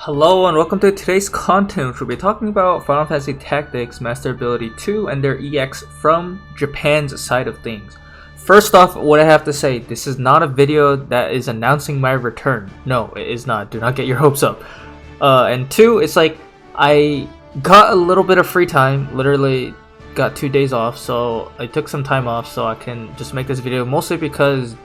Hello and welcome to today's content, which we'll be talking about Final Fantasy Tactics Master Ability 2 and their EX from Japan's side of things. First off, what I have to say, this is not a video that is announcing my return. No, it is not. Do not get your hopes up. And two, it's like I got a little bit of free time, literally got 2 days off, so I took some time off so I can just make this video, mostly because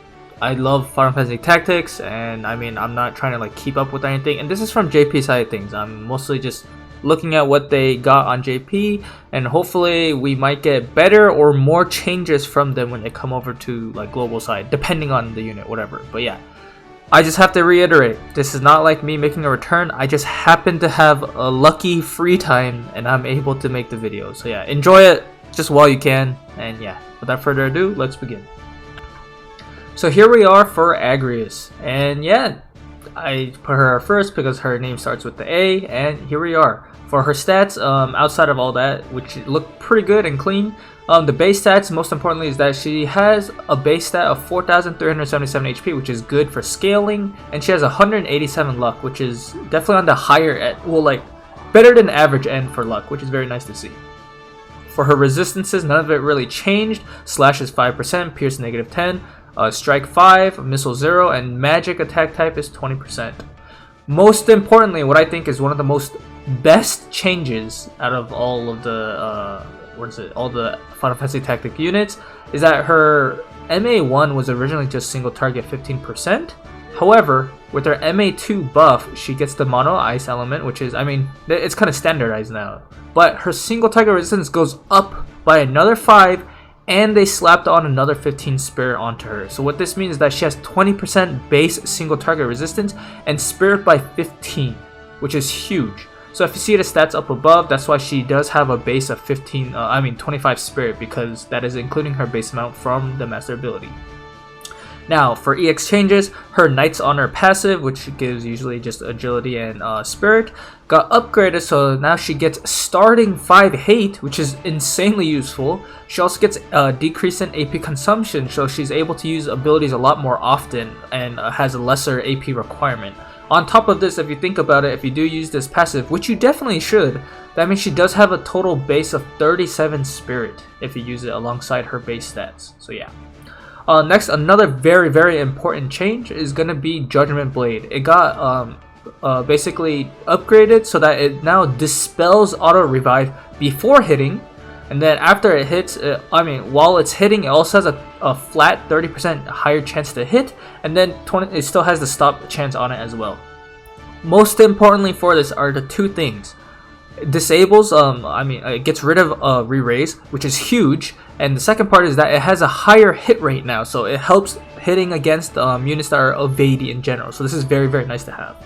I love Final Fantasy Tactics, and I mean, I'm not trying to like keep up with anything, and this is from JP side of things. I'm mostly just looking at what they got on JP, and hopefully we might get better or more changes from them when they come over to like global side, depending on the unit, whatever. But yeah, I just have to reiterate, this is not like me making a return. I just happen to have a lucky free time and I'm able to make the video. So yeah, enjoy it just while you can, and yeah, without further ado, let's begin. So here we are for Agrias, and yeah, I put her first because her name starts with the A, and here we are. For her stats, outside of all that, which look pretty good and clean, the base stats, most importantly, is that she has a base stat of 4,377 HP, which is good for scaling, and she has 187 luck, which is definitely on the higher end, well, like, better than average end for luck, which is very nice to see. For her resistances, none of it really changed. Slash is 5%, Pierce -10. Strike 5, Missile 0, and Magic attack type is 20%. Most importantly, what I think is one of the most best changes out of all of the all the Final Fantasy Tactic units is that her MA1 was originally just single target 15%. However, with her MA2 buff, she gets the mono ice element, which is, I mean, it's kind of standardized now. But her single target resistance goes up by another 5, and they slapped on another 15 spirit onto her. So what this means is that she has 20% base single target resistance and spirit by 15, which is huge. So if you see the stats up above, that's why she does have a base of 25 spirit, because that is including her base amount from the master ability. Now for EX changes, her Knight's Honor passive, which gives usually just agility and spirit, got upgraded, so now she gets starting 5 hate, which is insanely useful. She also gets a decrease in AP consumption, so she's able to use abilities a lot more often and has a lesser AP requirement. On top of this, if you think about it, if you do use this passive, which you definitely should, that means she does have a total base of 37 spirit if you use it alongside her base stats. So yeah. Next, another very important change is going to be Judgment Blade. It got basically upgraded so that it now dispels auto revive before hitting, and then after it hits, while it's hitting, it also has a flat 30% higher chance to hit, and then it still has the stop chance on it as well. Most importantly for this are the two things. It disables, it gets rid of re-raise, which is huge, and the second part is that it has a higher hit rate now, so it helps hitting against units that are evading in general. So this is very nice to have.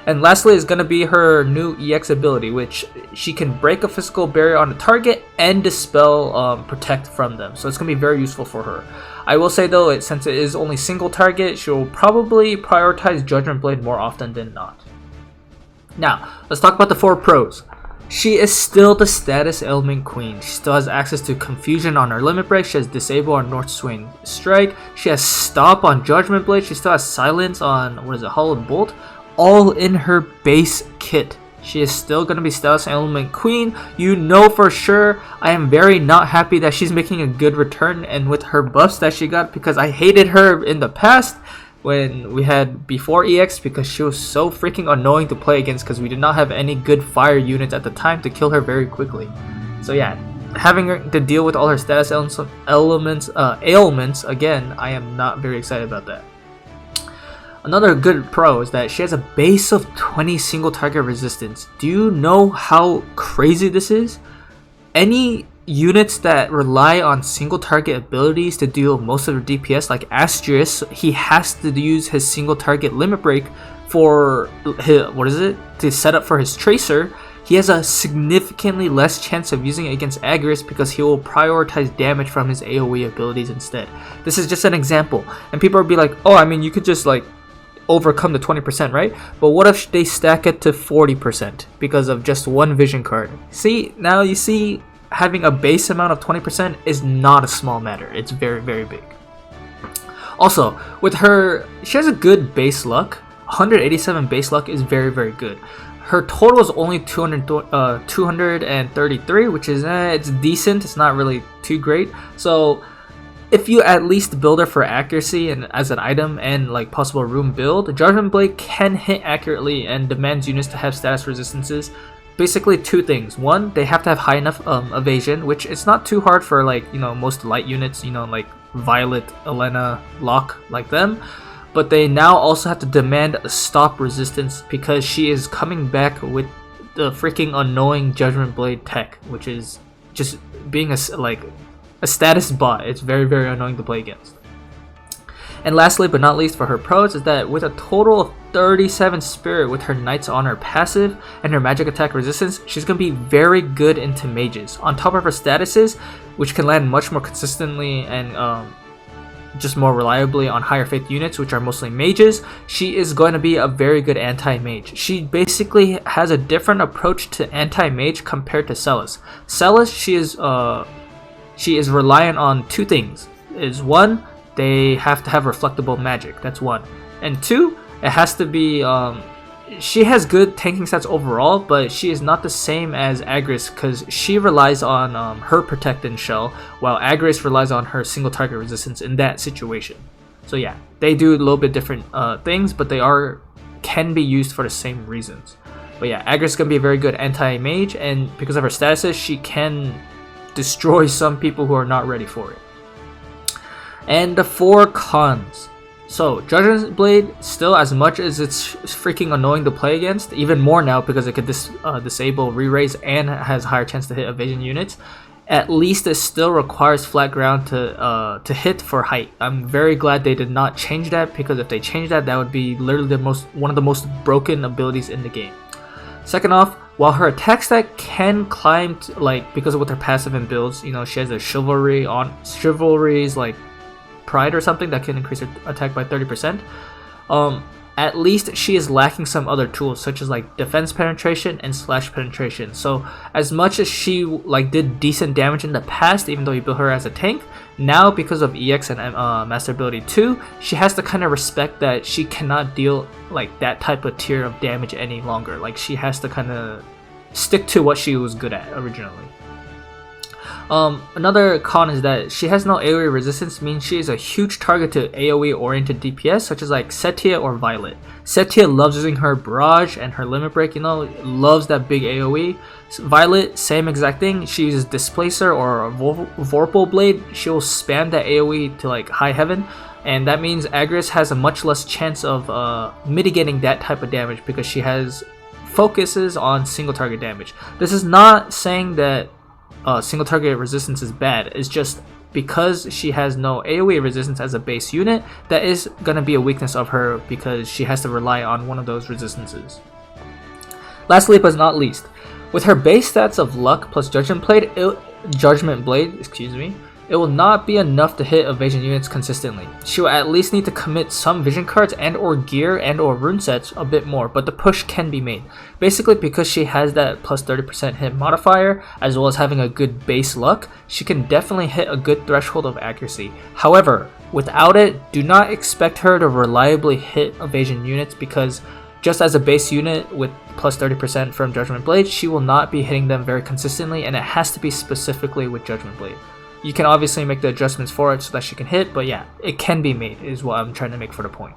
And lastly is going to be her new EX ability, which she can break a physical barrier on a target and dispel protect from them. So it's going to be very useful for her. I will say though, since it is only single target, she'll probably prioritize Judgment Blade more often than not. Now, let's talk about the 4 pros. She is still the status element queen. She still has access to confusion on her limit break. She has disable on North Swing Strike. She has stop on Judgment Blade. She still has silence on, Hollowed Bolt. All in her base kit. She is still going to be status element queen. You know for sure. I am very not happy that she's making a good return and with her buffs that she got, because I hated her in the past when we had before EX, because she was so freaking annoying to play against because we did not have any good fire units at the time to kill her very quickly. So yeah, having her to deal with all her status ailments again, I am not very excited about that. Another good pro is that she has a base of 20 single target resistance. Do you know how crazy this is? Any units that rely on single target abilities to deal most of their DPS, like Agrias, he has to use his single target limit break for his, to set up for his tracer. He has a significantly less chance of using it against Agrias because he will prioritize damage from his AoE abilities instead. This is just an example, and people will be like, oh, I mean, you could just like overcome the 20%, right? But what if they stack it to 40% because of just one vision card? See, now you see, having a base amount of 20% is not a small matter. It's very big. Also, with her, she has a good base luck. 187 base luck is very, very good. Her total is only 233, which is it's decent. It's not really too great. So if you at least build her for accuracy and as an item and like possible room build, Judgment Blade can hit accurately and demands units to have status resistances. Basically two things. One, they have to have high enough evasion, which it's not too hard for like, you know, most light units, you know, like Violet, Elena, Locke, like them. But they now also have to demand a stop resistance because she is coming back with the freaking annoying Judgment Blade tech, which is just being a status bot. It's very, very annoying to play against. And lastly but not least for her pros is that with a total of 37 spirit with her Knight's Honor passive and her magic attack resistance, she's going to be very good into mages. On top of her statuses, which can land much more consistently and just more reliably on higher faith units, which are mostly mages, she is going to be a very good anti-mage. She basically has a different approach to anti-mage compared to Celis. Celis, she is reliant on two things. Is one, they have to have reflectable magic. That's one. And two, it has to be she has good tanking stats overall, but she is not the same as Agrias because she relies on her protect and shell, while Agrias relies on her single target resistance in that situation. So yeah, they do a little bit different things, but they can be used for the same reasons. But yeah, Agrias is gonna be a very good anti-mage, and because of her statuses, she can destroy some people who are not ready for it. And the 4 cons. So, Judgment Blade, still as much as it's freaking annoying to play against, even more now because it could disable re-raise and has a higher chance to hit evasion units, at least it still requires flat ground to hit for height. I'm very glad they did not change that, because if they changed that, that would be literally one of the most broken abilities in the game. Second off, while her attack stat can climb because of with her passive and builds, you know, she has a chivalry's like pride or something that can increase her attack by 30%. At least she is lacking some other tools such as like defense penetration and slash penetration. So as much as she did decent damage in the past, even though you built her as a tank, now because of EX and Master Ability 2, she has to kind of respect that she cannot deal like that type of tier of damage any longer. Like she has to kind of stick to what she was good at originally. Another con is that she has no AoE resistance, means she is a huge target to AoE oriented DPS such as like Setia or Violet. Setia loves using her barrage and her limit break, you know, loves that big AoE. Violet, same exact thing. She uses Displacer or a Vorpal Blade. She will spam that AoE to like high heaven, and that means Agrias has a much less chance of mitigating that type of damage because she has focuses on single target damage. This is not saying that single target resistance is bad. It's just because she has no AoE resistance as a base unit, that is going to be a weakness of her because she has to rely on one of those resistances. Lastly but not least, with her base stats of luck plus Judgment Blade, it will not be enough to hit evasion units consistently. She will at least need to commit some vision cards and or gear and or rune sets a bit more, but the push can be made. Basically because she has that plus 30% hit modifier, as well as having a good base luck, she can definitely hit a good threshold of accuracy. However, without it, do not expect her to reliably hit evasion units because just as a base unit with plus 30% from Judgment Blade, she will not be hitting them very consistently, and it has to be specifically with Judgment Blade. You can obviously make the adjustments for it so that she can hit, but yeah, it can be made is what I'm trying to make for the point.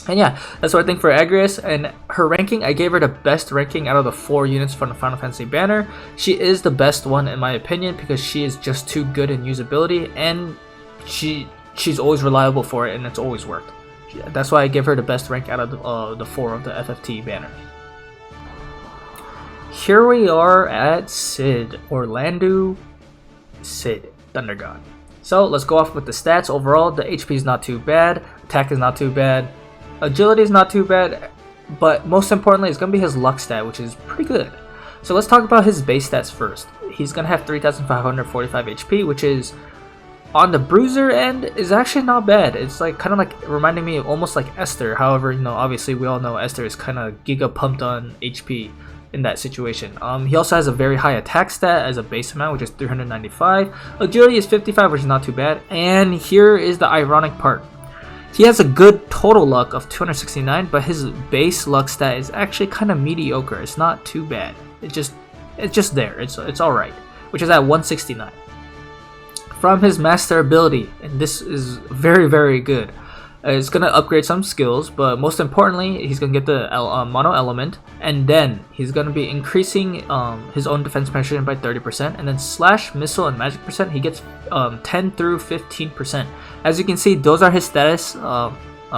And yeah, that's what I think for Agrias. And her ranking, I gave her the best ranking out of the 4 units from the Final Fantasy banner. She is the best one in my opinion because she is just too good in usability, and she's always reliable for it, and it's always worked. That's why I give her the best rank out of the 4 of the FFT banner. Here we are at Sid, Orlando Sid, Thunder God. So let's go off with the stats. Overall, the HP is not too bad, attack is not too bad, agility is not too bad, but most importantly, it's going to be his luck stat, which is pretty good. So let's talk about his base stats first. He's going to have 3,545 HP, which is on the bruiser end is actually not bad. It's like kind of like reminding me of almost like Esther. However, you know, obviously we all know Esther is kind of giga pumped on HP in that situation. He also has a very high attack stat as a base amount, which is 395. Agility is 55, which is not too bad. And here is the ironic part. He has a good total luck of 269, but his base luck stat is actually kind of mediocre. It's not too bad. It's just there. It's all right, which is at 169. From his master ability, and this is very, very good. It's gonna upgrade some skills, but most importantly, he's gonna get the mono element, and then he's gonna be increasing his own defense penetration by 30%, and then slash, missile, and magic percent he gets 10 through 15%. As you can see, those are his status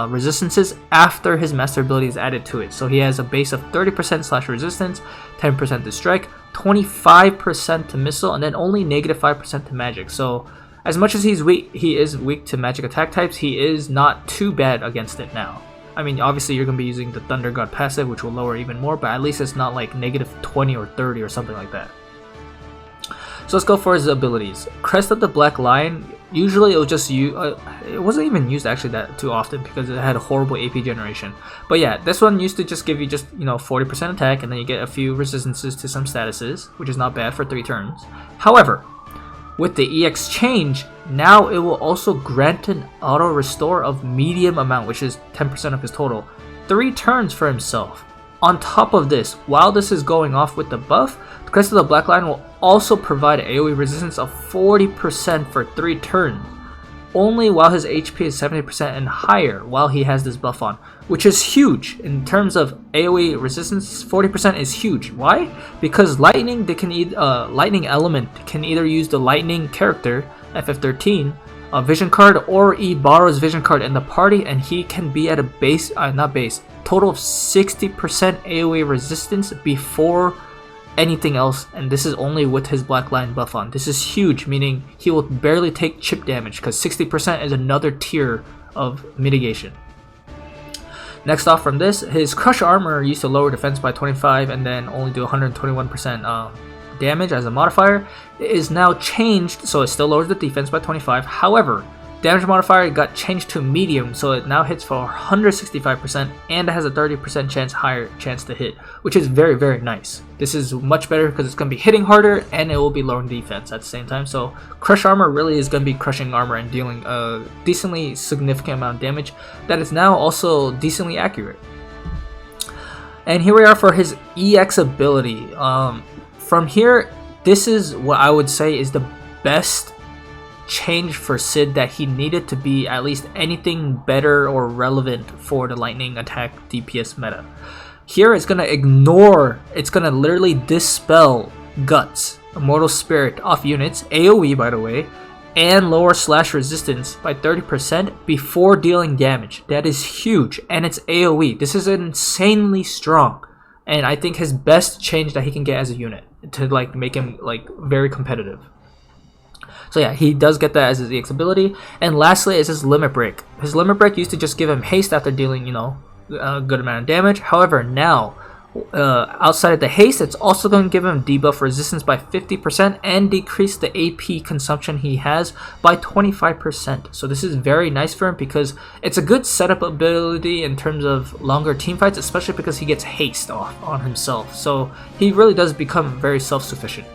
resistances after his master ability is added to it. So he has a base of 30% slash resistance, 10% to strike, 25% to missile, and then only negative 5% to magic. So as much as he is weak to magic attack types, he is not too bad against it now. I mean, obviously you're going to be using the Thunder God passive, which will lower even more, but at least it's not like negative 20 or 30 or something like that. So let's go for his abilities. Crest of the Black Lion, usually it was just it wasn't even used actually that too often because it had a horrible AP generation. But yeah, this one used to just give you 40% attack, and then you get a few resistances to some statuses, which is not bad for 3 turns. However, with the EX change, now it will also grant an auto restore of medium amount, which is 10% of his total, 3 turns for himself. On top of this, while this is going off with the buff, the Crest of the Black Lion will also provide AoE resistance of 40% for 3 turns, only while his HP is 70% and higher while he has this buff on, which is huge. In terms of AoE resistance, 40% is huge. Why? Because lightning element can either use the lightning character, FF13, vision card, or he borrows vision card in the party, and he can be at a total of 60% AoE resistance before anything else, and this is only with his Black Lion buff on. This is huge, meaning he will barely take chip damage because 60% is another tier of mitigation. Next off from this, his Crush Armor used to lower defense by 25 and then only do 121% damage as a modifier. It is now changed, so it still lowers the defense by 25. However, damage modifier got changed to medium, so it now hits for 165% and it has a 30% higher chance to hit, which is very, very nice. This is much better because it's going to be hitting harder and it will be lowering defense at the same time. So Crush Armor really is going to be crushing armor and dealing a decently significant amount of damage that is now also decently accurate. And here we are for his EX ability. From here, this is what I would say is the best change for Sid that he needed to be at least anything better or relevant for the lightning attack DPS meta. Here it's gonna literally dispel Guts, Immortal Spirit off units, AoE by the way, and lower slash resistance by 30% before dealing damage. That is huge, and it's AoE. This is insanely strong, and I think his best change that he can get as a unit to make him very competitive. So yeah, he does get that as his EX ability. And lastly is his Limit Break. His Limit Break used to just give him haste after dealing, a good amount of damage. However, now, outside of the haste, it's also going to give him debuff resistance by 50% and decrease the AP consumption he has by 25%. So this is very nice for him because it's a good setup ability in terms of longer team fights, especially because he gets haste off on himself. So he really does become very self-sufficient.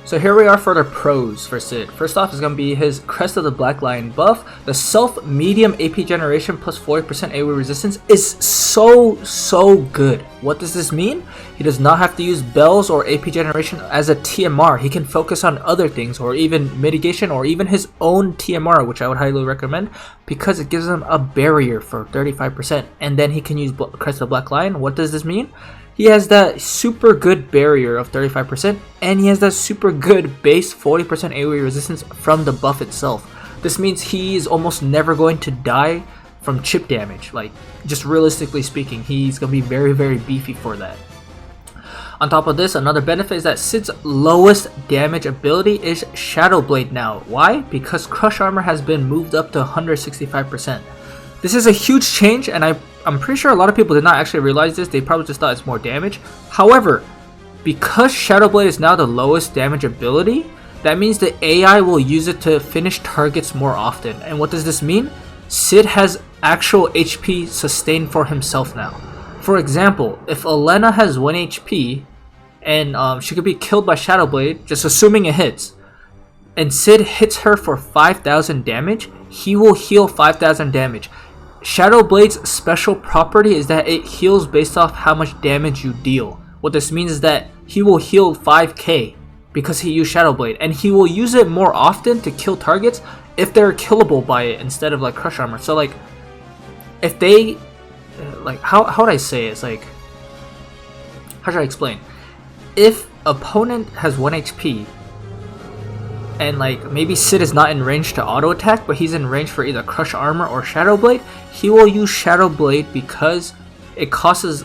So here we are for the pros for Sid. First off is going to be his Crest of the Black Lion buff. The self medium AP generation plus 40% AoE resistance is so good. What does this mean? He does not have to use bells or AP generation as a TMR. He can focus on other things or even mitigation or even his own TMR, which I would highly recommend because it gives him a barrier for 35%. And then he can use Crest of the Black Lion. What does this mean? He has that super good barrier of 35%, and he has that super good base 40% AoE resistance from the buff itself. This means he is almost never going to die from chip damage. Just realistically speaking, he's going to be very, very beefy for that. On top of this, another benefit is that Sid's lowest damage ability is Shadow Blade now. Why? Because Crush Armor has been moved up to 165%. This is a huge change, and I'm pretty sure a lot of people did not actually realize this. They probably just thought it's more damage. However, because Shadow Blade is now the lowest damage ability, that means the AI will use it to finish targets more often. And what does this mean? Sid has actual HP sustained for himself now. For example, if Elena has 1 HP and she could be killed by Shadow Blade, just assuming it hits, and Sid hits her for 5,000 damage, he will heal 5,000 damage. Shadow Blade's special property is that it heals based off how much damage you deal. What this means is that he will heal 5k because he used Shadow Blade, and he will use it more often to kill targets if they're killable by it instead of like Crush Armor. So like, if they, like, how would I say it? It's like, how should I explain? If opponent has 1 HP, and like maybe Sid is not in range to auto attack, but he's in range for either Crush Armor or Shadow Blade, he will use Shadow Blade because it costs.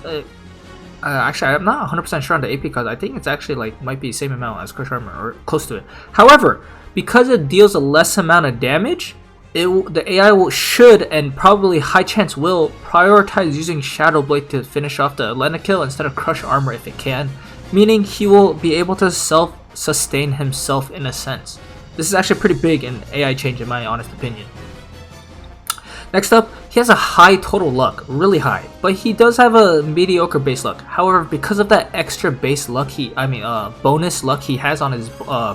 Actually, I'm not 100% sure on the AP cost. I think it's actually like might be the same amount as Crush Armor or close to it. However, because it deals a less amount of damage, the AI should and probably high chance will prioritize using Shadow Blade to finish off the Elena kill instead of Crush Armor if it can, meaning he will be able to self-sustain himself in a sense. This is actually pretty big in AI change in my honest opinion. Next up, he has a high total luck, really high, but he does have a mediocre base luck. However, because of that extra base luck bonus luck he has on his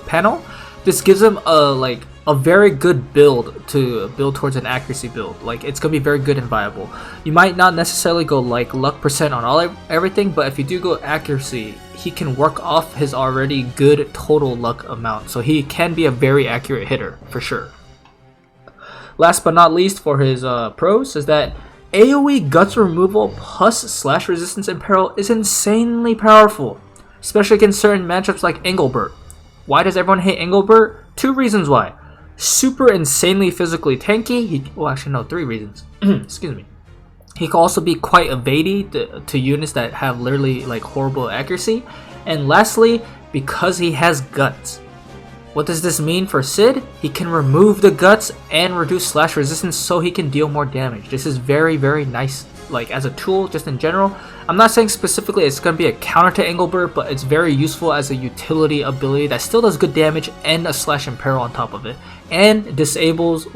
panel, this gives him a very good build to build towards an accuracy build. Like, it's gonna be very good and viable. You might not necessarily go like luck percent on everything, but if you do go accuracy, he can work off his already good total luck amount, so he can be a very accurate hitter for sure. Last but not least for his pros is that AoE guts removal plus slash resistance in peril is insanely powerful, especially against certain matchups like Engelbert. Why does everyone hate Engelbert? 2 reasons why. Super insanely physically tanky. Three reasons. Excuse me. He can also be quite evadey to units that have literally like horrible accuracy. And lastly, because he has guts. What does this mean for Sid? He can remove the guts and reduce slash resistance so he can deal more damage. This is very, very nice, like as a tool just in general. I'm not saying specifically it's going to be a counter to Engelbert, but it's very useful as a utility ability that still does good damage and a slash and peril on top of it. And dispels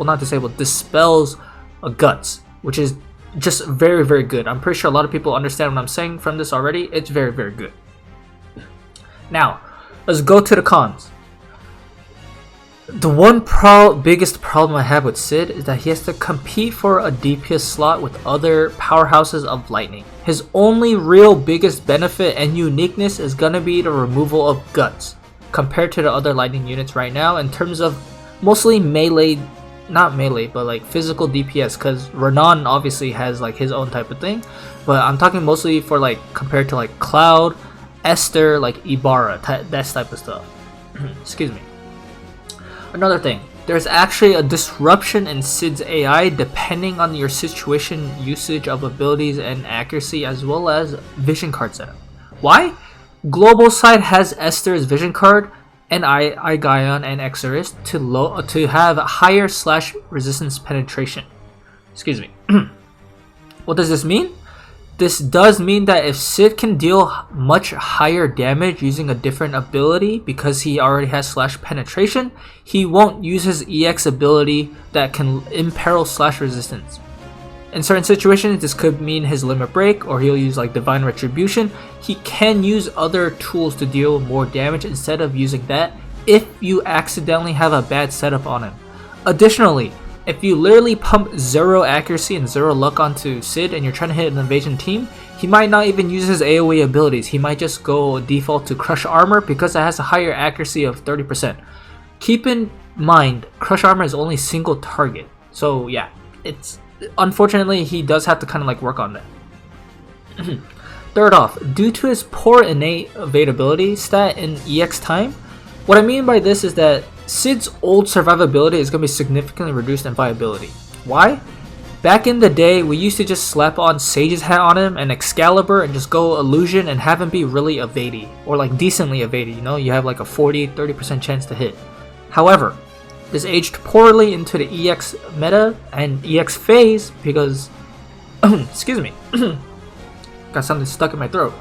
guts, which is just very, very good. I'm pretty sure a lot of people understand what I'm saying from this already. It's very, very good. Now, let's go to the cons. The one biggest problem I have with Sid is that he has to compete for a DPS slot with other powerhouses of lightning. His only real biggest benefit and uniqueness is gonna be the removal of guts compared to the other lightning units right now in terms of mostly melee, not melee, but like physical DPS, because Renan obviously has like his own type of thing, but I'm talking mostly for like compared to like Cloud, Esther, like Ibarra, that type of stuff. Excuse me. Another thing, there's actually a disruption in Sid's AI depending on your situation, usage of abilities and accuracy, as well as vision card setup. Why? Global side has Esther's vision card and Igaion and Exorist to have higher slash resistance penetration. Excuse me. What does this mean? This does mean that if Sid can deal much higher damage using a different ability because he already has slash penetration, he won't use his EX ability that can imperil slash resistance. In certain situations, this could mean his limit break, or he'll use like divine retribution. He can use other tools to deal more damage instead of using that if you accidentally have a bad setup on him. Additionally, if you literally pump 0 accuracy and 0 luck onto Sid and you're trying to hit an invasion team, he might not even use his AoE abilities. He might just go default to Crush Armor because it has a higher accuracy of 30%. Keep in mind, Crush Armor is only single target. So yeah, it's unfortunately he does have to kind of like work on that. Third off, due to his poor innate evadability stat in EX time, what I mean by this is that Sid's old survivability is going to be significantly reduced in viability. Why? Back in the day, we used to just slap on Sage's hat on him and Excalibur and just go Illusion and have him be really evadey, or like decently evadey, you know, you have like a 40-30% chance to hit. However, this aged poorly into the EX meta and EX phase because, excuse me, got something stuck in my throat.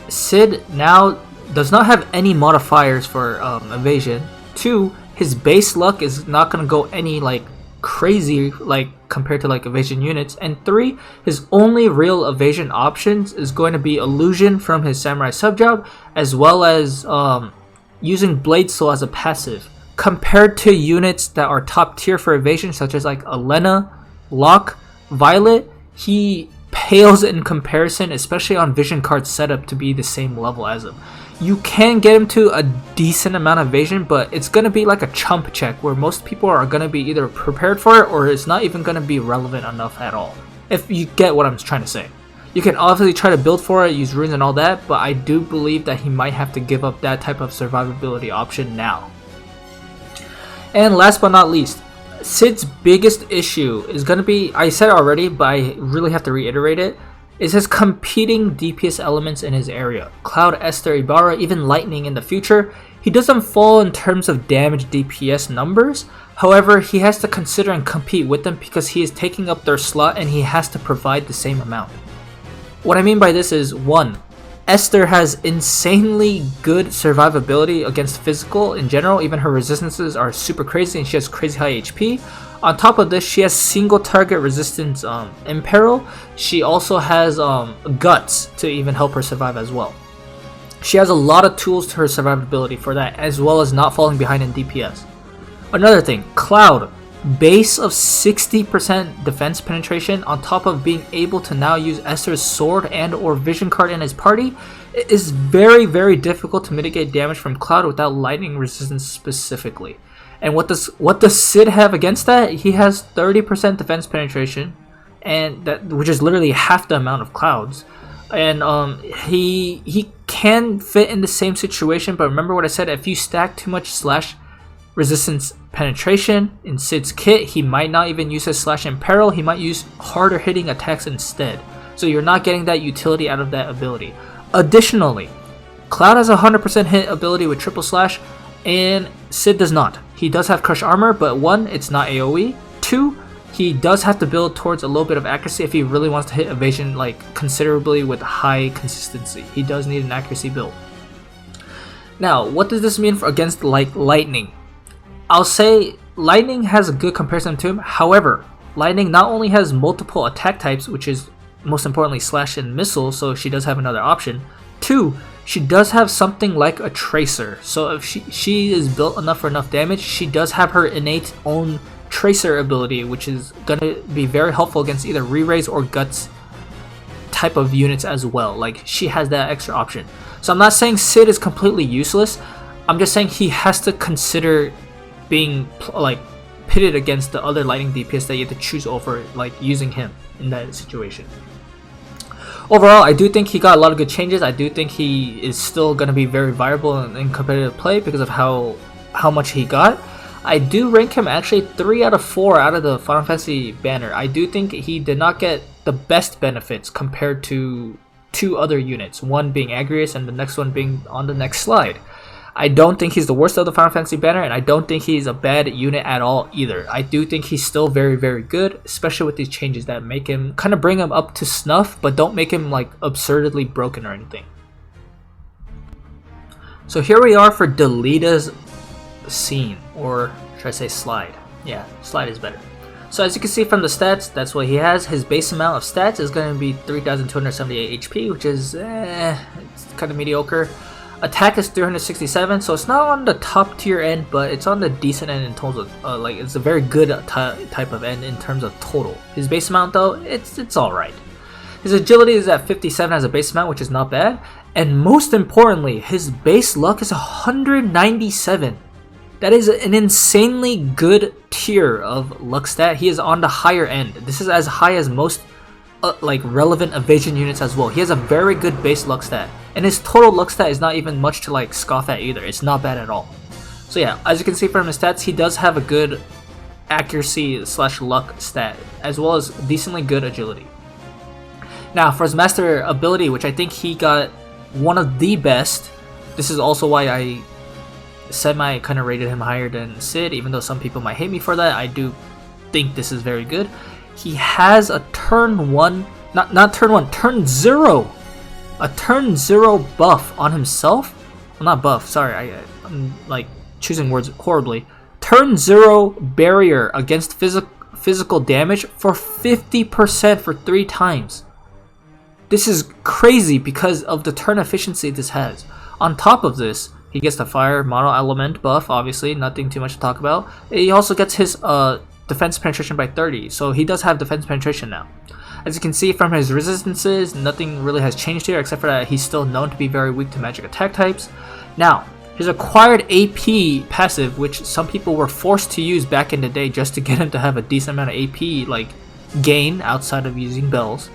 Sid now does not have any modifiers for evasion. 2, his base luck is not going to go any like crazy like compared to like evasion units. And 3, his only real evasion options is going to be illusion from his samurai subjob, as well as using Blade Soul as a passive. compared to units that are top tier for evasion, such as like Elena, Locke, Violet, he pales in comparison, especially on vision card setup, to be the same level as him. You can get him to a decent amount of evasion, but it's going to be like a chump check where most people are going to be either prepared for it or it's not even going to be relevant enough at all. If you get what I'm trying to say. You can obviously try to build for it, use runes and all that, but I do believe that he might have to give up that type of survivability option now. And last but not least, Sid's biggest issue is going to be, I said it already, but I really have to reiterate it, is his competing DPS elements in his area. Cloud, Esther, Ibarra, even Lightning in the future. He doesn't fall in terms of damage DPS numbers. However, he has to consider and compete with them because he is taking up their slot and he has to provide the same amount. What I mean by this is, 1. Esther has insanely good survivability against physical in general. Even her resistances are super crazy and she has crazy high HP. On top of this, she has single target resistance in peril. She also has guts to even help her survive as well. She has a lot of tools to her survivability for that, as well as not falling behind in DPS. Another thing, Cloud, base of 60% defense penetration on top of being able to now use Esther's sword and or vision card in his party. It is very, very difficult to mitigate damage from Cloud without lightning resistance specifically. And what does Sid have against that? He has 30% defense penetration, and which is literally half the amount of Cloud's. And he can fit in the same situation, but remember what I said, if you stack too much slash resistance penetration in Sid's kit, he might not even use his slash in peril, he might use harder hitting attacks instead. So you're not getting that utility out of that ability. Additionally, Cloud has a 100% hit ability with triple slash, and Sid does not. He does have crush armor, but 1, it's not AoE. 2, he does have to build towards a little bit of accuracy if he really wants to hit evasion like considerably with high consistency. He does need an accuracy build. Now, what does this mean for against like Lightning? I'll say Lightning has a good comparison to him. However, Lightning not only has multiple attack types, which is most importantly slash and missile, so she does have another option. 2, she does have something like a tracer, so if she is built enough for enough damage, she does have her innate own tracer ability, which is gonna be very helpful against either re-raise or guts type of units as well. Like, she has that extra option. So I'm not saying Sid is completely useless, I'm just saying he has to consider being like pitted against the other lightning DPS that you have to choose over, like using him in that situation. Overall, I do think he got a lot of good changes. I do think he is still going to be very viable in competitive play because of how much he got. I do rank him actually 3 out of 4 out of the Final Fantasy banner. I do think he did not get the best benefits compared to 2 other units, one being Agrias and the next one being on the next slide. I don't think he's the worst of the Final Fantasy banner, and I don't think he's a bad unit at all either. I do think he's still very, very good, especially with these changes that make him kind of bring him up to snuff, but don't make him like absurdly broken or anything. So here we are for Delita's scene, or should I say slide? Yeah, slide is better. So as you can see from the stats, that's what he has. His base amount of stats is going to be 3,278 HP, which is it's kind of mediocre. Attack is 367, so it's not on the top tier end, but it's on the decent end in terms of like it's a very good type of end in terms of total. His base amount though, it's all right. His agility is at 57 as a base amount, which is not bad, and most importantly, his base luck is 197. That is an insanely good tier of luck stat. He is on the higher end. This is as high as most like relevant evasion units as well. He has a very good base luck stat, and his total luck stat is not even much to like scoff at either. It's not bad at all. So yeah, as you can see from his stats, he does have a good accuracy slash luck stat, as well as decently good agility. Now for his master ability, which I think he got one of the best, this is also why I semi kind of rated him higher than Sid, even though some people might hate me for that. I do think this is very good. He has a turn 1, turn 0, a turn 0 buff on himself. Well, not buff, sorry, I'm like choosing words horribly. Turn 0 barrier against physical damage for 50% for 3 times. This is crazy because of the turn efficiency this has. On top of this, He gets the fire mono element buff, obviously, nothing too much to talk about. He also gets his defense penetration by 30, so he does have defense penetration now. As you can see from his resistances, nothing really has changed here except for that he's still known to be very weak to magic attack types. Now, his acquired AP passive, which some people were forced to use back in the day just to get him to have a decent amount of AP like gain outside of using bells.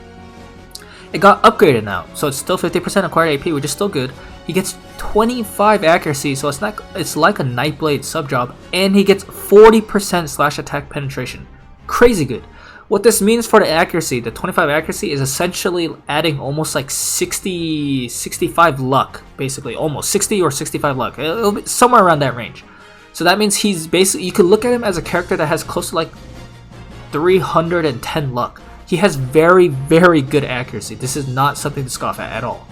It got upgraded now, so it's still 50% acquired AP, which is still good. He gets 25 accuracy, so it's like a Nightblade sub job, and he gets 40% slash attack penetration. Crazy good. What this means for the accuracy, the 25 accuracy is essentially adding almost like 65 luck, basically, almost 60 or 65 luck. It'll be somewhere around that range. So that means he's basically, you could look at him as a character that has close to like 310 luck. He has very, very good accuracy. This is not something to scoff at all.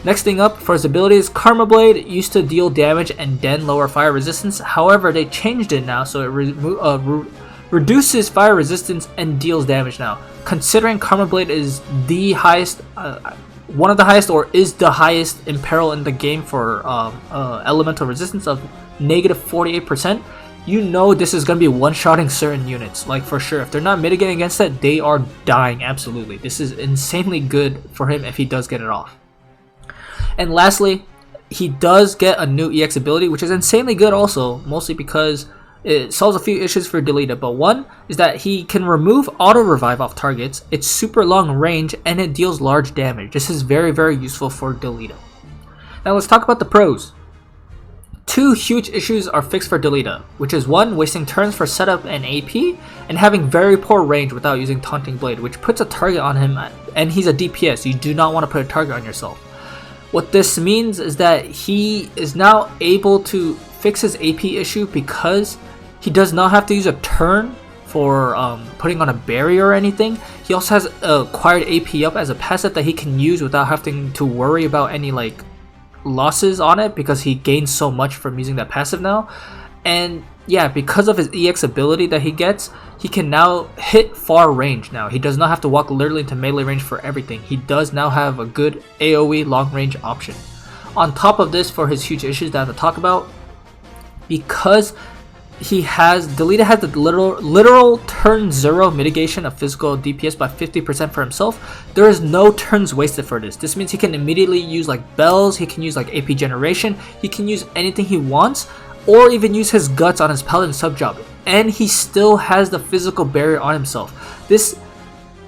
Next thing up for his abilities, Karma Blade used to deal damage and then lower fire resistance. However, they changed it now, so it reduces fire resistance and deals damage now. Considering Karma Blade is the highest, one of the highest, or is the highest imperil in the game for elemental resistance of negative 48%, you know this is going to be one-shotting certain units, like for sure. If they're not mitigating against it, they are dying absolutely. This is insanely good for him if he does get it off. And lastly, he does get a new EX ability, which is insanely good also, mostly because it solves a few issues for Delita. But one is that he can remove auto revive off targets, it's super long range, and it deals large damage. This is very, very useful for Delita. Now let's talk about the pros. Two huge issues are fixed for Delita, which is one, wasting turns for setup and AP, and having very poor range without using Taunting Blade, which puts a target on him, and he's a DPS. You do not want to put a target on yourself. What this means is that he is now able to fix his AP issue because he does not have to use a turn for putting on a barrier or anything. He also has acquired AP up as a passive that he can use without having to worry about any like losses on it, because he gains so much from using that passive now. And yeah, because of his EX ability that he gets, he can now hit far range now. He does not have to walk literally into melee range for everything. He does now have a good AoE long range option. On top of this, for his huge issues that I have to talk about, because Delita has the literal turn 0 mitigation of physical DPS by 50% for himself, there is no turns wasted for this. This means he can immediately use like bells, he can use like AP generation, he can use anything he wants, or even use his guts on his paladin sub job, and he still has the physical barrier on himself.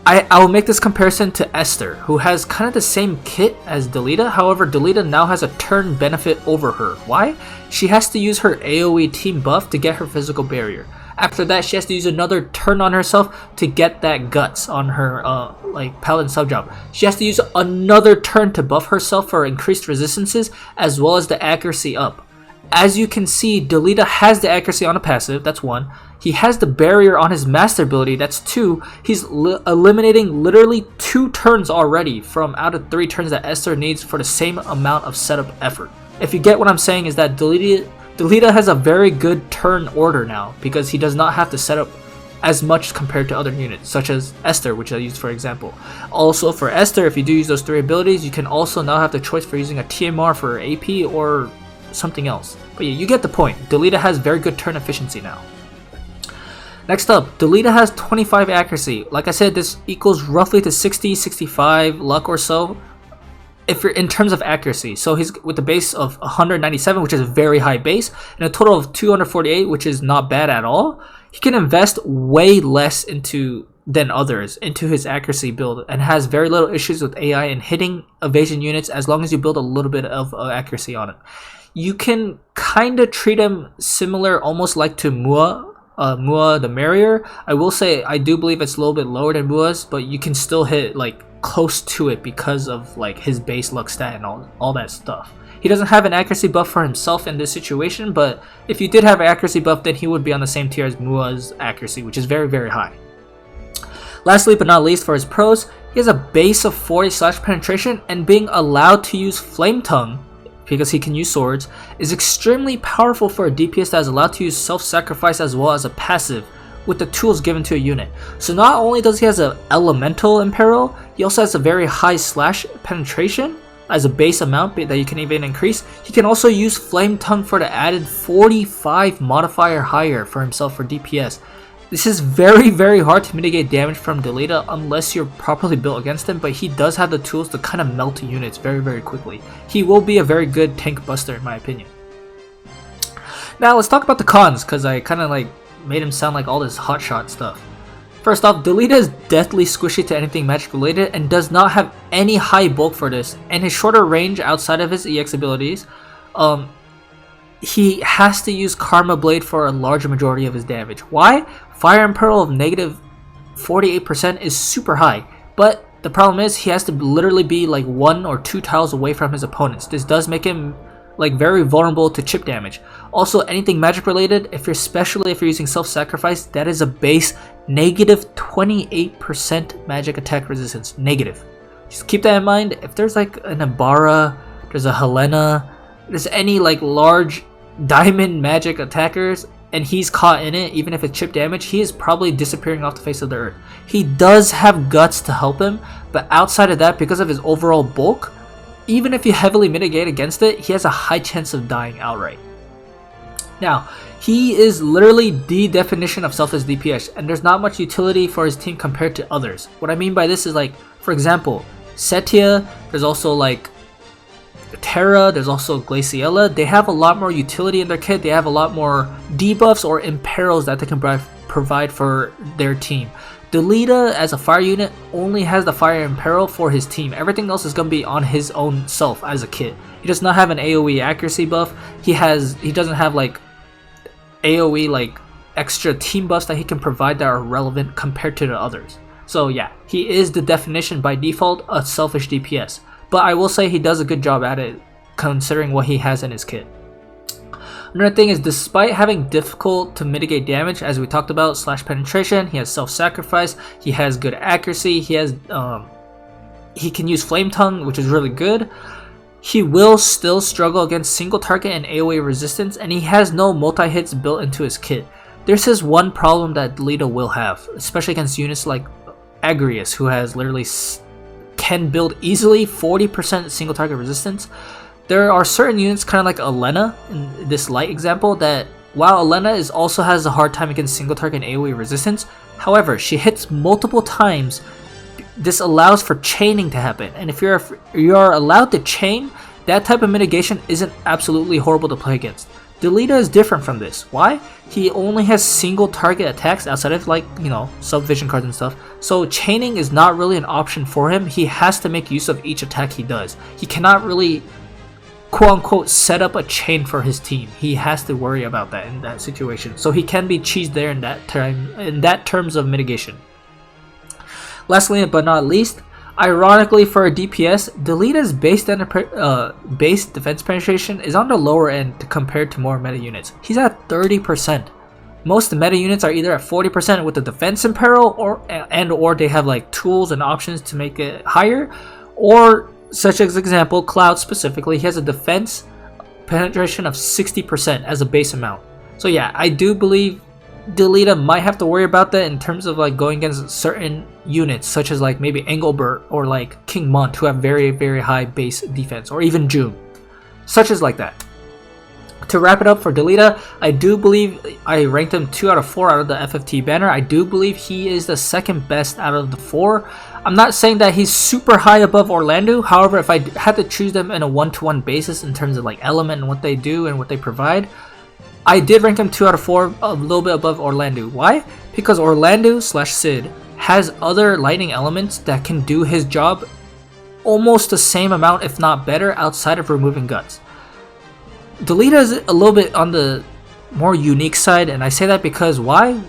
I will make this comparison to Esther, who has kind of the same kit as Delita. However, Delita now has a turn benefit over her. Why? She has to use her AoE team buff to get her physical barrier. After that, she has to use another turn on herself to get that guts on her like paladin sub job. She has to use another turn to buff herself for increased resistances as well as the accuracy up. As you can see, Delita has the accuracy on a passive, that's 1. He has the barrier on his master ability, that's 2. He's eliminating literally 2 turns already from out of 3 turns that Esther needs for the same amount of setup effort. If you get what I'm saying, is that Delita has a very good turn order now, because he does not have to set up as much compared to other units, such as Esther, which I used for example. Also for Esther, if you do use those 3 abilities, you can also now have the choice for using a TMR for AP or something else. But yeah, you get the point. Delita has very good turn efficiency now. Next up, Delita has 25 accuracy. Like I said, this equals roughly to 60-65 luck or so, if you're in terms of accuracy. So he's with the base of 197, which is a very high base, and a total of 248, which is not bad at all. He can invest way less than others into his accuracy build, and has very little issues with AI and hitting evasion units as long as you build a little bit of accuracy on it. You can kind of treat him similar, almost like to Mua the Merrier. I will say I do believe it's a little bit lower than Mua's, but you can still hit like close to it because of like his base luck stat and all that stuff. He doesn't have an accuracy buff for himself in this situation, but if you did have an accuracy buff, then he would be on the same tier as Mua's accuracy, which is very, very high. Lastly but not least, for his pros, he has a base of 40 slash penetration, and being allowed to use Flame Tongue, because he can use swords, is extremely powerful for a DPS that is allowed to use self-sacrifice as well as a passive with the tools given to a unit. So not only does he has an elemental imperil, he also has a very high slash penetration, as a base amount that you can even increase. He can also use Flame Tongue for the added 45 modifier higher for himself for DPS. This is very, very hard to mitigate damage from Delita unless you're properly built against him, but he does have the tools to kind of melt units very, very quickly. He will be a very good tank buster in my opinion. Now let's talk about the cons, because I kind of like made him sound like all this hotshot stuff. First off, Delita is deathly squishy to anything magic related and does not have any high bulk for this, and his shorter range outside of his EX abilities, he has to use Karma Blade for a large majority of his damage. Why? Fire and Pearl of negative 48% is super high, but the problem is he has to literally be like 1 or 2 tiles away from his opponents. This does make him like very vulnerable to chip damage. Also, anything magic related, especially if you're using self-sacrifice, that is a base negative 28% magic attack resistance. Negative. Just keep that in mind. If there's like an Ibarra, there's a Helena, there's any like large diamond magic attackers, and he's caught in it, even if it's chip damage, he is probably disappearing off the face of the earth. He does have guts to help him, but outside of that, because of his overall bulk, even if you heavily mitigate against it, he has a high chance of dying outright. Now, he is literally the definition of selfless DPS, and there's not much utility for his team compared to others. What I mean by this is like, for example, Setia, there's also like Terra, there's also Glaciella. They have a lot more utility in their kit. They have a lot more debuffs or imperils that they can provide for their team. Delita as a fire unit only has the fire imperil for his team. Everything else is going to be on his own self as a kit. He does not have an AoE accuracy buff. He doesn't have like AoE like extra team buffs that he can provide that are relevant compared to the others. So yeah, he is the definition by default of selfish DPS. But I will say he does a good job at it considering what he has in his kit. Another thing is, despite having difficult to mitigate damage, as we talked about, slash penetration, he has self-sacrifice, he has good accuracy, he can use Flame Tongue, which is really good. He will still struggle against single target and AoE resistance, and he has no multi-hits built into his kit. This is one problem that Delita will have, especially against units like Agrias, who has literally can build easily 40% single target resistance. There are certain units, kind of like Elena in this light example, that while Elena also has a hard time against single target and AoE resistance, however, she hits multiple times. This allows for chaining to happen, and if you're allowed to chain, that type of mitigation isn't absolutely horrible to play against. Delita is different from this. Why? He only has single target attacks outside of like, sub-vision cards and stuff. So chaining is not really an option for him. He has to make use of each attack he does. He cannot really quote-unquote set up a chain for his team. He has to worry about that in that situation. So he can be cheesed there in that terms of mitigation. Lastly but not least, ironically for a DPS, Delita's base defense penetration is on the lower end compared to more meta units. He's at 30%. Most meta units are either at 40% with the defense imperil or they have like tools and options to make it higher, or such as example Cloud specifically, he has a defense penetration of 60% as a base amount. So yeah, I do believe Delita might have to worry about that in terms of like going against certain units such as like maybe Engelbert or like King Mont, who have very, very high base defense, or even June, such as like that. To wrap it up for Delita, I do believe I ranked him 2 out of 4 out of the FFT banner. I do believe he is the second best out of the 4. I'm not saying that he's super high above Orlando. However, if I had to choose them in a 1-to-1 basis in terms of like element and what they do and what they provide, I did rank him 2 out of 4, a little bit above Orlando. Why? Because Orlando / Sid has other lightning elements that can do his job almost the same amount, if not better, outside of removing guts. Delita is a little bit on the more unique side, and I say that because why?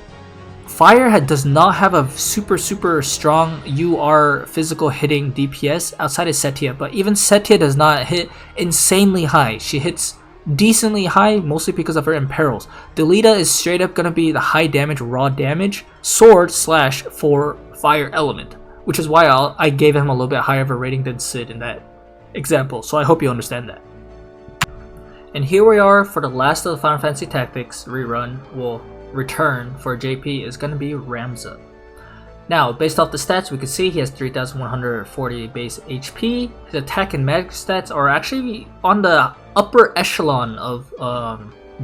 Fire does not have a super strong UR physical hitting DPS outside of Setia, but even Setia does not hit insanely high. She hits decently high, mostly because of her imperils. Delita is straight up gonna be the high damage, raw damage sword / for fire element, which is why I gave him a little bit higher of a rating than Sid in that example. So I hope you understand that. And here we are for the last of the Final Fantasy Tactics rerun. Return for JP is going to be Ramza. Now, based off the stats, we can see he has 3,140 base HP. His attack and magic stats are actually on the upper echelon of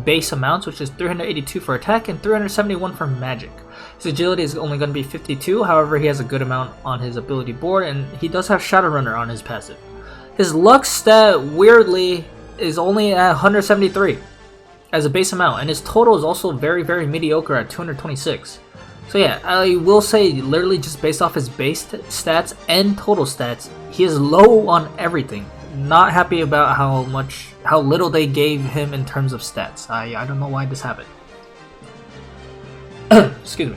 base amounts, which is 382 for attack and 371 for magic. His agility is only going to be 52, however he has a good amount on his ability board, and he does have Shadowrunner on his passive. His luck stat, weirdly, is only at 173 as a base amount, and his total is also very, very mediocre at 226. So yeah, I will say, literally just based off his base stats and total stats, he is low on everything. Not happy about how little they gave him in terms of stats. I don't know why this happened. Excuse me.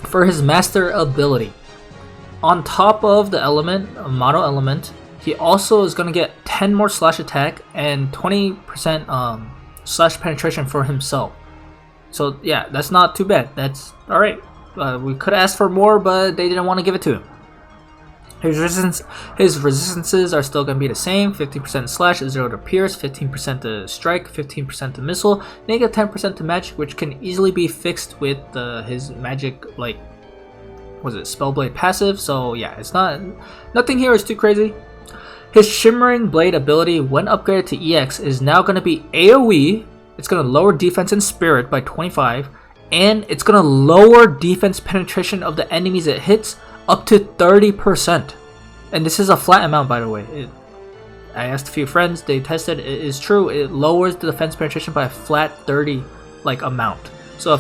For his master ability, on top of the element, mono element, he also is going to get 10 more slash attack and 20% slash penetration for himself. So yeah, that's not too bad. That's alright. We could ask for more, but they didn't want to give it to him. His resistances are still going to be the same. 50% slash, 0 to pierce, 15% to strike, 15% to missile, negative 10% to magic, which can easily be fixed with his magic, like, was it Spellblade passive? So yeah, it's nothing here is too crazy. His Shimmering Blade ability, when upgraded to EX, is now going to be AoE. It's going to lower defense and spirit by 25, and it's going to lower defense penetration of the enemies it hits up to 30%. And this is a flat amount, by the way. I asked a few friends, they tested, it is true. It lowers the defense penetration by a flat 30 amount. So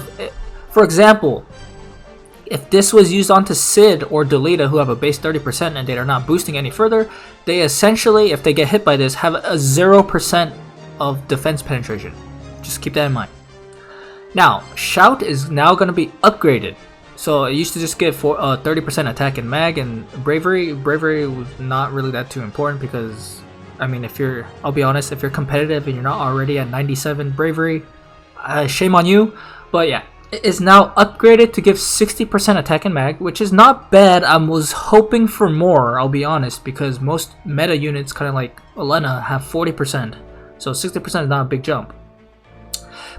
for example, if this was used onto Sid or Delita, who have a base 30% and they are not boosting any further, they essentially, if they get hit by this, have a 0% of defense penetration. Just keep that in mind. Now, Shout is now going to be upgraded. So it used to just get 30% attack and mag and bravery. Bravery was not really that too important because, I mean, I'll be honest, if you're competitive and you're not already at 97 bravery, shame on you. But yeah, it is now upgraded to give 60% attack and mag, which is not bad. I was hoping for more, I'll be honest, because most meta units, kind of like Elena, have 40%. So 60% is not a big jump.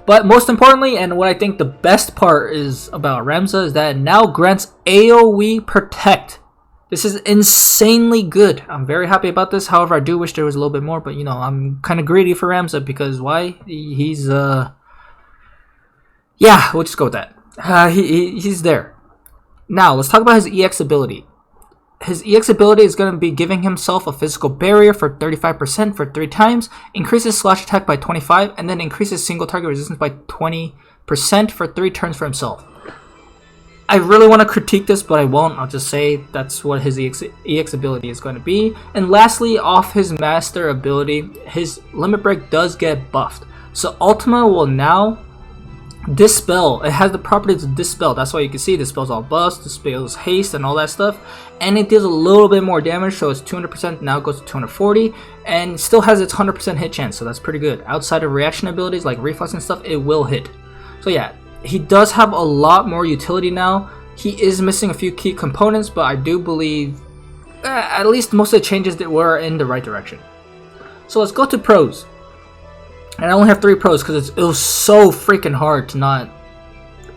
But most importantly, and what I think the best part is about Ramza, is that it now grants AoE Protect. This is insanely good. I'm very happy about this. However, I do wish there was a little bit more, but you know, I'm kind of greedy for Ramza because why? He's yeah, we'll just go with that. He's there. Now, let's talk about his EX ability. His EX ability is going to be giving himself a physical barrier for 35% for 3 times, increases slash attack by 25, and then increases single target resistance by 20% for 3 turns for himself. I really want to critique this, but I won't. I'll just say that's what his EX ability is going to be. And lastly, off his master ability, his limit break does get buffed. So Ultima will now dispel. It has the property to dispel. That's why you can see dispels all buffs, dispels haste, and all that stuff. And it deals a little bit more damage, so it's 200%, now it goes to 240, and still has its 100% hit chance, so that's pretty good. Outside of reaction abilities like reflex and stuff, it will hit. So yeah, he does have a lot more utility now. He is missing a few key components, but I do believe at least most of the changes that were in the right direction. So let's go to pros. And I only have 3 pros because it was so freaking hard to not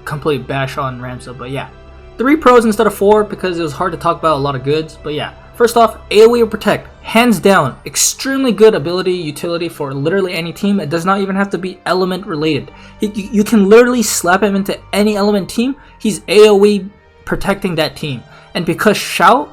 completely bash on Ramza. But yeah, 3 pros instead of 4 because it was hard to talk about a lot of goods. But yeah, first off, AoE Protect. Hands down, extremely good ability utility for literally any team. It does not even have to be element related. You can literally slap him into any element team. He's AoE protecting that team. And because Shout,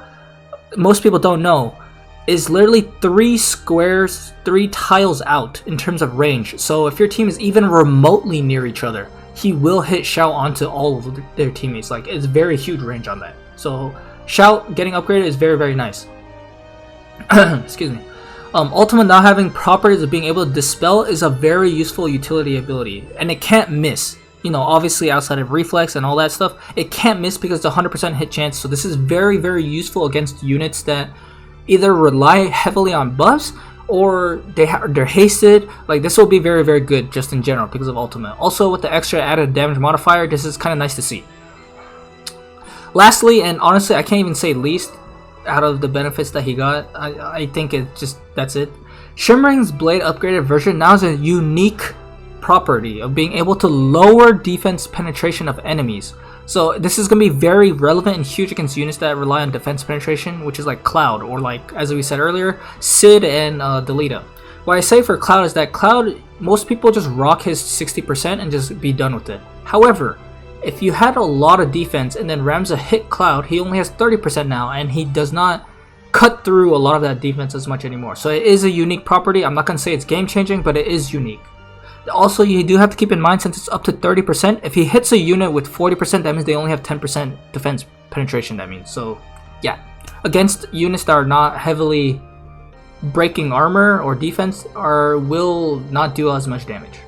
most people don't know, is literally 3 squares, 3 tiles out in terms of range. So if your team is even remotely near each other, he will hit Shout onto all of their teammates. Like, it's very huge range on that. So Shout getting upgraded is very, very nice. Excuse me. Ultima not having properties of being able to dispel is a very useful utility ability, and it can't miss. You know, obviously outside of reflex and all that stuff, it can't miss because it's a 100% hit chance. So this is very, very useful against units that either rely heavily on buffs or they're hasted. Like, this will be very, very good just in general because of Ultimate. Also, with the extra added damage modifier, this is kind of nice to see. Lastly, and honestly I can't even say least out of the benefits that he got, I think that's it. Shimmering's Blade upgraded version now has a unique property of being able to lower defense penetration of enemies. So this is going to be very relevant and huge against units that rely on defense penetration, which is like Cloud, or like, as we said earlier, Sid and Delita. What I say for Cloud is that Cloud, most people just rock his 60% and just be done with it. However, if you had a lot of defense and then Ramza hit Cloud, he only has 30% now, and he does not cut through a lot of that defense as much anymore. So it is a unique property. I'm not going to say it's game changing, but it is unique. Also, you do have to keep in mind, since it's up to 30%, if he hits a unit with 40%, that means they only have 10% defense penetration, that means. So, yeah. Against units that are not heavily breaking armor or defense, will not do as much damage.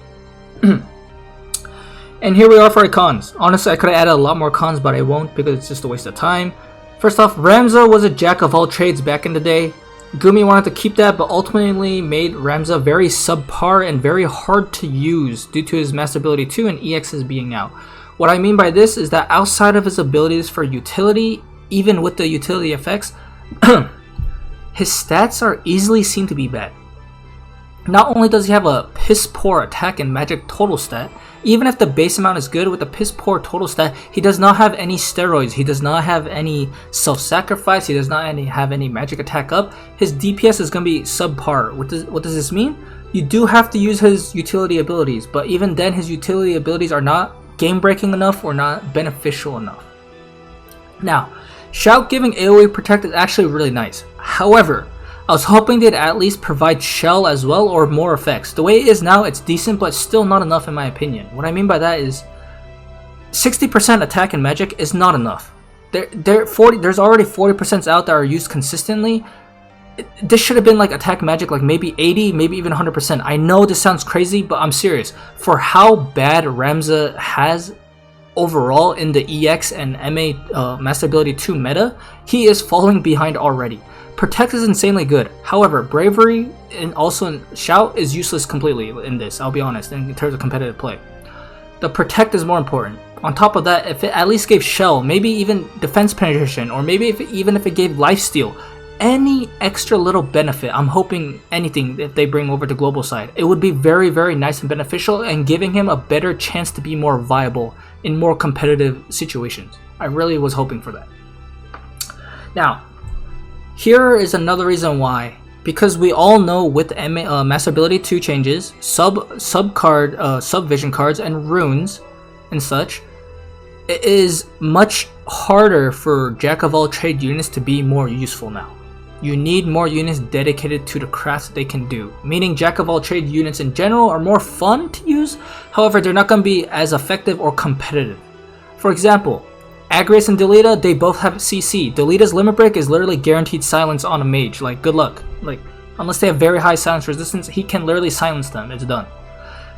And here we are for our cons. Honestly, I could have added a lot more cons, but I won't because it's just a waste of time. First off, Ramza was a jack of all trades back in the day. Gumi wanted to keep that, but ultimately made Ramza very subpar and very hard to use due to his Master Ability 2 and EXs being out. What I mean by this is that outside of his abilities for utility, even with the utility effects, his stats are easily seen to be bad. Not only does he have a piss poor attack and magic total stat, even if the base amount is good, with the piss poor total stat, he does not have any steroids, he does not have any self-sacrifice, he does not have any magic attack up. His DPS is going to be subpar. What does this mean? You do have to use his utility abilities, but even then his utility abilities are not game breaking enough or not beneficial enough. Now, Shout giving AoE Protect is actually really nice. However, I was hoping they'd at least provide Shell as well, or more effects. The way it is now, it's decent, but still not enough in my opinion. What I mean by that is 60% attack and magic is not enough. There's already 40% out that are used consistently. This should have been like attack magic, like maybe 80, maybe even 100%. I know this sounds crazy, but I'm serious. For how bad Ramza has overall in the EX and MA Master Ability 2 meta, he is falling behind already. Protect is insanely good. However, Bravery and also in Shout is useless completely in this, I'll be honest, in terms of competitive play. The Protect is more important. On top of that, if it at least gave Shell, maybe even defense penetration, or maybe even if it gave lifesteal, any extra little benefit, I'm hoping anything if they bring over to global side, it would be very, very nice and beneficial and giving him a better chance to be more viable in more competitive situations. I really was hoping for that. Now, here is another reason why. Because we all know with Master Ability 2 changes, sub vision cards and runes and such, it is much harder for Jack of all trade units to be more useful now. You need more units dedicated to the crafts that they can do. Meaning Jack of all trade units in general are more fun to use, however they're not going to be as effective or competitive. For example, Agrias and Delita, they both have CC. Delita's Limit Break is literally guaranteed silence on a mage. Like, good luck. Like, unless they have very high silence resistance, he can literally silence them. It's done.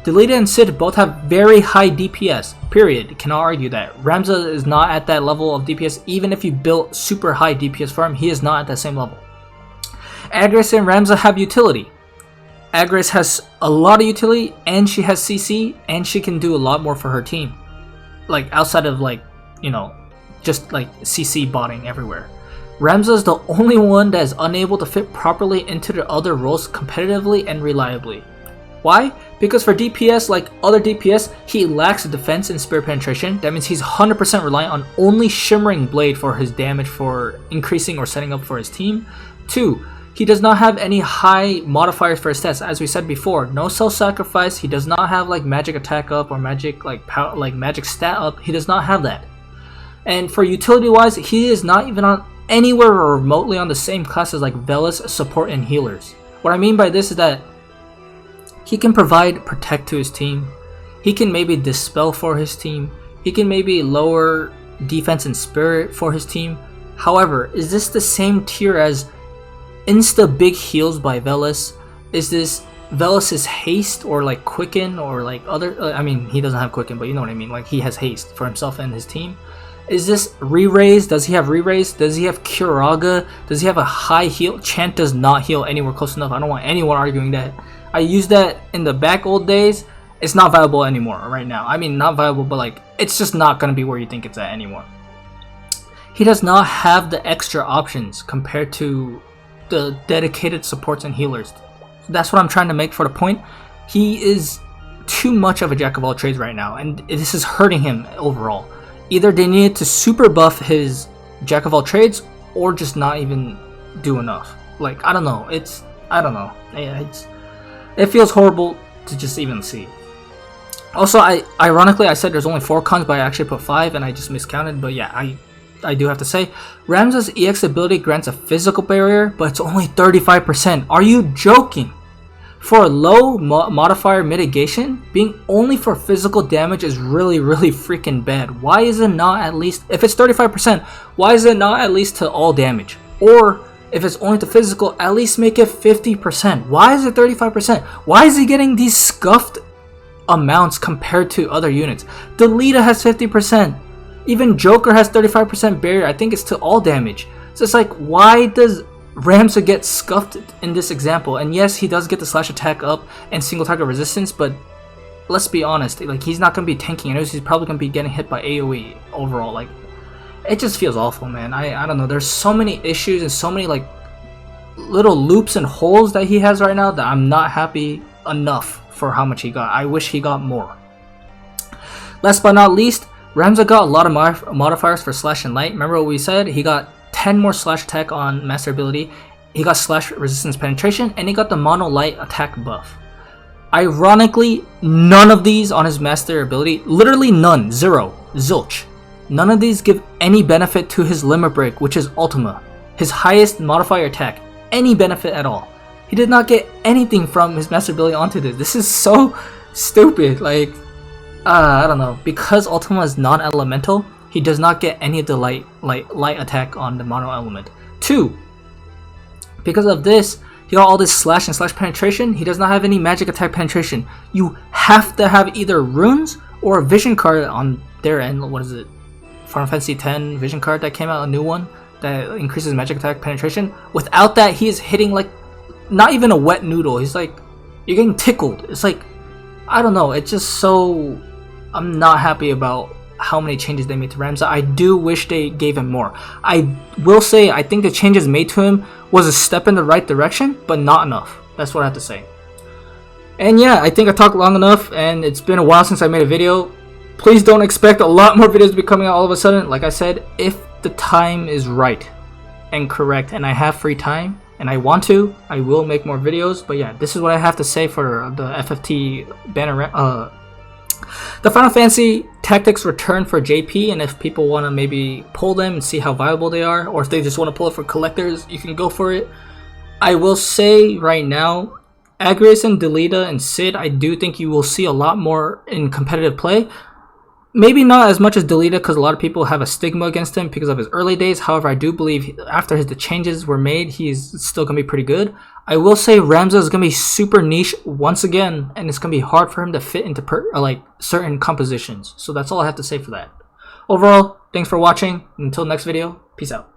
Delita and Sid both have very high DPS. Period. Cannot argue that. Ramza is not at that level of DPS. Even if you built super high DPS for him, he is not at that same level. Agrias and Ramza have utility. Agrias has a lot of utility, and she has CC, and she can do a lot more for her team. Like, outside of, like, you know, just like CC botting everywhere. Ramza is the only one that is unable to fit properly into the other roles competitively and reliably. Why? Because for DPS, like other DPS, he lacks defense and spirit penetration. That means he's 100% reliant on only Shimmering Blade for his damage for increasing or setting up for his team. 2. He does not have any high modifiers for his stats. As we said before, no self-sacrifice. He does not have like magic attack up or magic like power, like magic stat up. He does not have that. And for utility wise, he is not even on anywhere remotely on the same class as like Velas, support, and healers. What I mean by this is that he can provide protect to his team. He can maybe dispel for his team. He can maybe lower defense and spirit for his team. However, is this the same tier as insta big heals by Velas? Is this Velas's haste or like quicken or like other? I mean, he doesn't have quicken, but you know what I mean. Like he has haste for himself and his team. Is this re-raise? Does he have re-raise? Does he have Curaga? Does he have a high heal? Chant does not heal anywhere close enough. I don't want anyone arguing that. I used that in the back old days. It's not viable anymore right now. I mean, not viable, but like, it's just not going to be where you think it's at anymore. He does not have the extra options compared to the dedicated supports and healers. That's what I'm trying to make for the point. He is too much of a jack of all trades right now, and this is hurting him overall. Either they needed to super buff his jack of all trades, or just not even do enough. Like, I don't know. I don't know. Yeah, it feels horrible to just even see. Also, ironically I said there's only 4 cons, but I actually put 5 and I just miscounted. But yeah, I do have to say, Ramza's EX ability grants a physical barrier, but it's only 35%. Are you joking? For a low modifier mitigation, being only for physical damage is really freaking bad. Why is it not at least, if it's 35%, why is it not at least to all damage? Or if it's only to physical, at least make it 50%. Why is it 35%? Why is he getting these scuffed amounts compared to other units? Delita has 50%. Even Joker has 35% barrier. I think it's to all damage. So it's like, why does Ramza get scuffed in this example? And yes, he does get the slash attack up and single target resistance, but let's be honest, like, he's not going to be tanking. I know he's probably going to be getting hit by AoE overall. Like, it just feels awful, man. I don't know. There's so many issues and so many like little loops and holes that he has right now that I'm not happy enough for how much he got. I wish he got more. Last but not least, Ramza got a lot of modifiers for slash and light. Remember what we said? He got 10 more slash attack on master ability. He got slash resistance penetration, and he got the mono light attack buff. Ironically, none of these on his master ability, literally none, zero, zilch. None of these give any benefit to his limit break, which is Ultima, his highest modifier attack, any benefit at all. He did not get anything from his master ability onto this. This is so stupid. Like, I don't know. Because Ultima is non-elemental, he does not get any of the light attack on the mono element. 2, because of this, he got all this slash and slash penetration. He does not have any magic attack penetration. You have to have either runes or a vision card on their end. What is it? Final Fantasy X vision card that came out, a new one that increases magic attack penetration. Without that, he is hitting like not even a wet noodle. He's like, you're getting tickled. It's like, I don't know. It's just so, I'm not happy about how many changes they made to Ramza. I do wish they gave him more. I will say, I think the changes made to him was a step in the right direction, but not enough. That's what I have to say. And yeah, I think I talked long enough, and it's been a while since I made a video. Please don't expect a lot more videos to be coming out all of a sudden. Like I said, if the time is right and correct and I have free time and I want to, I will make more videos. But yeah, this is what I have to say for the FFT banner, the Final Fantasy Tactics return for JP, and if people want to maybe pull them and see how viable they are, or if they just want to pull it for collectors, you can go for it. I will say right now, Agrias and Delita and Sid, I do think you will see a lot more in competitive play. Maybe not as much as Delita, because a lot of people have a stigma against him because of his early days. However, I do believe after the changes were made, he's still going to be pretty good. I will say Ramza is going to be super niche once again, and it's going to be hard for him to fit into like certain compositions. So that's all I have to say for that. Overall, thanks for watching. Until next video, peace out.